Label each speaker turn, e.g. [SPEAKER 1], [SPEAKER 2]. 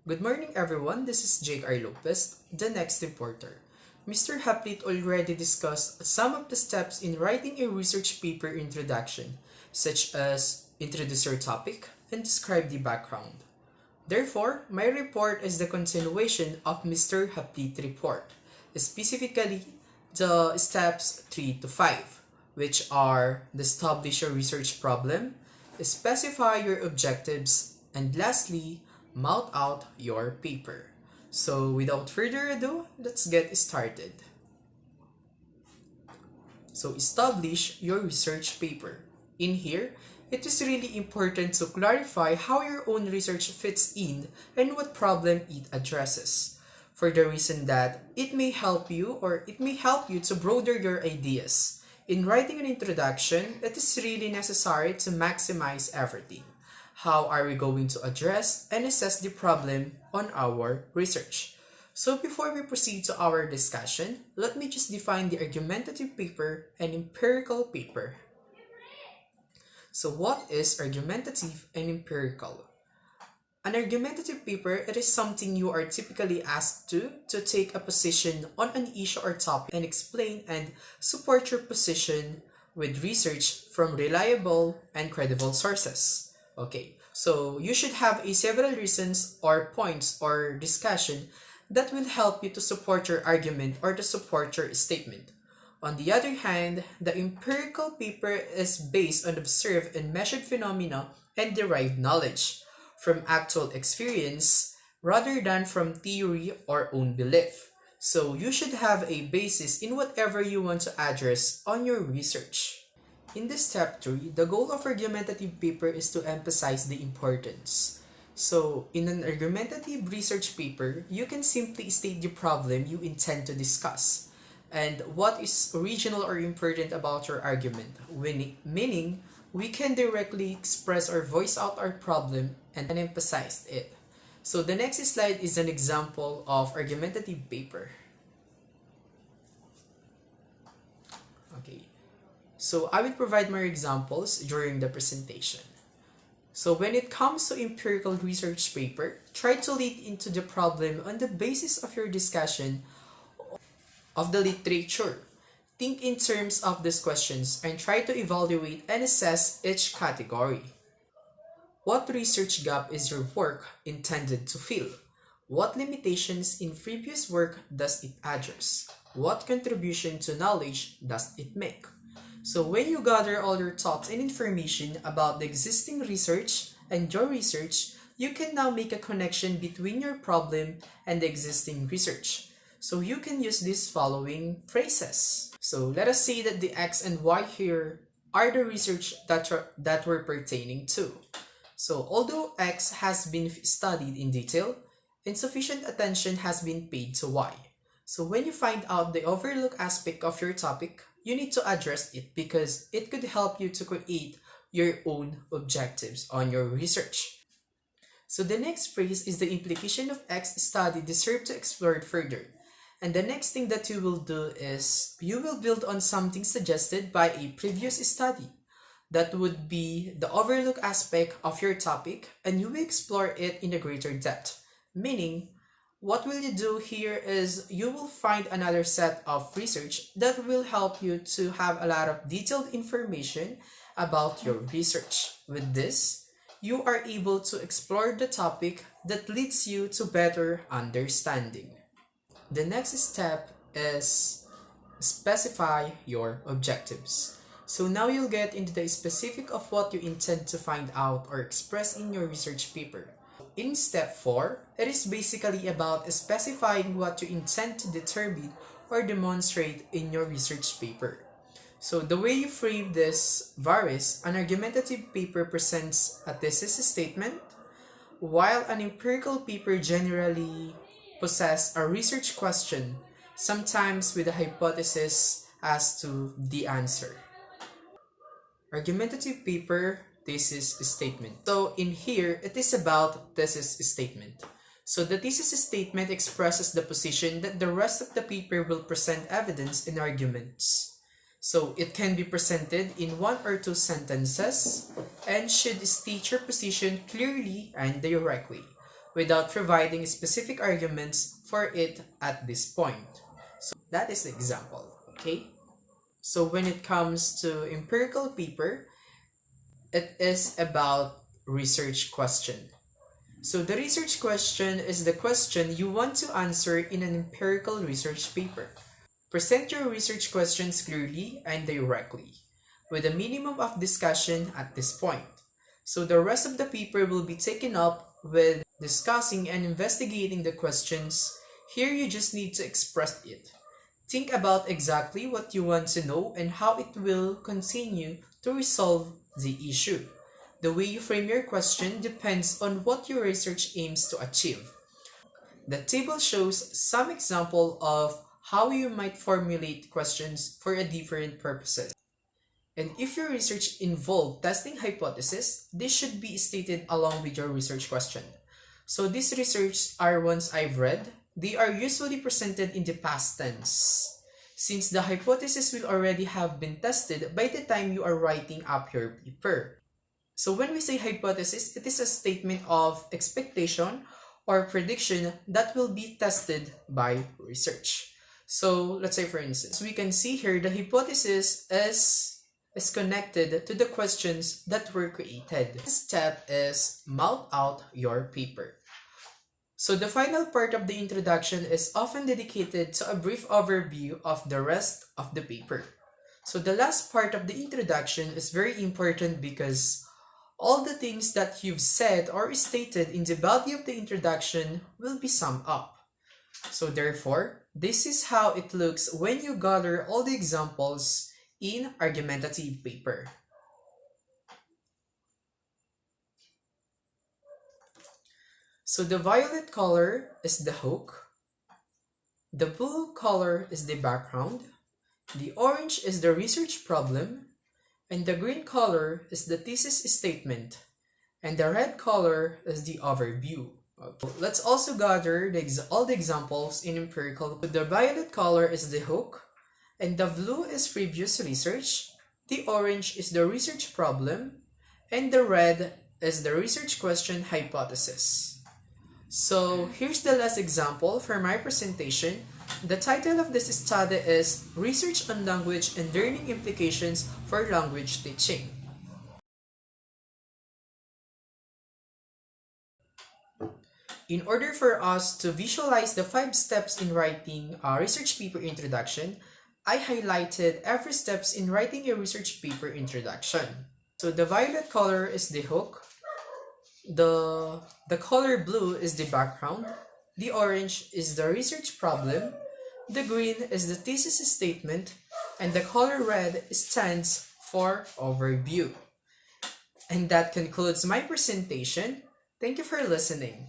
[SPEAKER 1] Good morning, everyone. This is Jake R. Lopez, the next reporter. Mr. Haplit already discussed some of the steps in writing a research paper introduction, such as introduce your topic and describe the background. Therefore, my report is the continuation of Mr. Haplit's report, specifically the steps 3 to 5, which are establish your research problem, specify your objectives, and lastly, mouth out your paper. So without further ado, let's get started. So establish your research paper. In here, it is really important to clarify how your own research fits in and what problem it addresses. For the reason that it may help you to broaden your ideas. In writing an introduction, it is really necessary to maximize everything. How are we going to address and assess the problem on our research? So before we proceed to our discussion, let me just define the argumentative paper and empirical paper. So what is argumentative and empirical? An argumentative paper, it is something you are typically asked to take a position on an issue or topic and explain and support your position with research from reliable and credible sources. Okay, so you should have several reasons or points or discussion that will help you to support your argument or to support your statement. On the other hand, the empirical paper is based on observed and measured phenomena and derived knowledge from actual experience rather than from theory or own belief. So you should have a basis in whatever you want to address on your research. In this step 3, the goal of argumentative paper is to emphasize the importance. So, in an argumentative research paper, you can simply state the problem you intend to discuss and what is original or important about your argument, meaning we can directly express or voice out our problem and emphasize it. So, the next slide is an example of argumentative paper. Okay. So I will provide more examples during the presentation. So when it comes to empirical research paper, try to lead into the problem on the basis of your discussion of the literature. Think in terms of these questions and try to evaluate and assess each category. What research gap is your work intended to fill? What limitations in previous work does it address? What contribution to knowledge does it make? So when you gather all your thoughts and information about the existing research and your research, you can now make a connection between your problem and the existing research. So you can use these following phrases. So let us say that the X and Y here are the research that we're pertaining to. So although X has been studied in detail, insufficient attention has been paid to Y. So when you find out the overlooked aspect of your topic, you need to address it because it could help you to create your own objectives on your research. So the next phrase is the implication of X study deserve to explore it further. And the next thing that you will do is you will build on something suggested by a previous study. That would be the overlooked aspect of your topic and you will explore it in a greater depth. Meaning, what will you do here is you will find another set of research that will help you to have a lot of detailed information about your research. With this, you are able to explore the topic that leads you to better understanding. The next step is specify your objectives. So now you'll get into the specific of what you intend to find out or express in your research paper. In step 4, it is basically about specifying what you intend to determine or demonstrate in your research paper. So the way you frame this varies. An argumentative paper presents a thesis statement, while an empirical paper generally possesses a research question, sometimes with a hypothesis as to the answer. Argumentative paper, thesis statement. So in here, it is about thesis statement. So the thesis statement expresses the position that the rest of the paper will present evidence and arguments. So it can be presented in 1 or 2 sentences and should state your position clearly and directly. without providing specific arguments for it at this point. So that is the example, okay? So when it comes to empirical paper, it is about research question. So the research question is the question you want to answer in an empirical research paper. Present your research questions clearly and directly, with a minimum of discussion at this point. So the rest of the paper will be taken up with discussing and investigating the questions. Here you just need to express it. Think about exactly what you want to know and how it will continue to resolve the issue. The way you frame your question depends on what your research aims to achieve. The table shows some example of how you might formulate questions for a different purposes. And if your research involved testing hypotheses, this should be stated along with your research question. So these research are ones I've read. They are usually presented in the past tense, since the hypothesis will already have been tested by the time you are writing up your paper. So when we say hypothesis, it is a statement of expectation or prediction that will be tested by research. So let's say, for instance, we can see here the hypothesis is connected to the questions that were created. This step is mouth out your paper. So the final part of the introduction is often dedicated to a brief overview of the rest of the paper. So the last part of the introduction is very important because all the things that you've said or stated in the body of the introduction will be summed up. So therefore, this is how it looks when you gather all the examples in argumentative paper. So the violet color is the hook, the blue color is the background, the orange is the research problem, and the green color is the thesis statement, and the red color is the overview. Okay. Let's also gather all the examples in empirical. The violet color is the hook, and the blue is previous research, the orange is the research problem, and the red is the research question hypothesis. So here's the last example for my presentation. The title of this study is Research on Language and Learning Implications for Language Teaching. In order for us to visualize the 5 steps in writing a research paper introduction, I highlighted every steps in writing a research paper introduction. So the violet color is the hook, the color blue is the background, the orange is the research problem, the green is the thesis statement, and the color red stands for overview. And that concludes my presentation. Thank you for listening.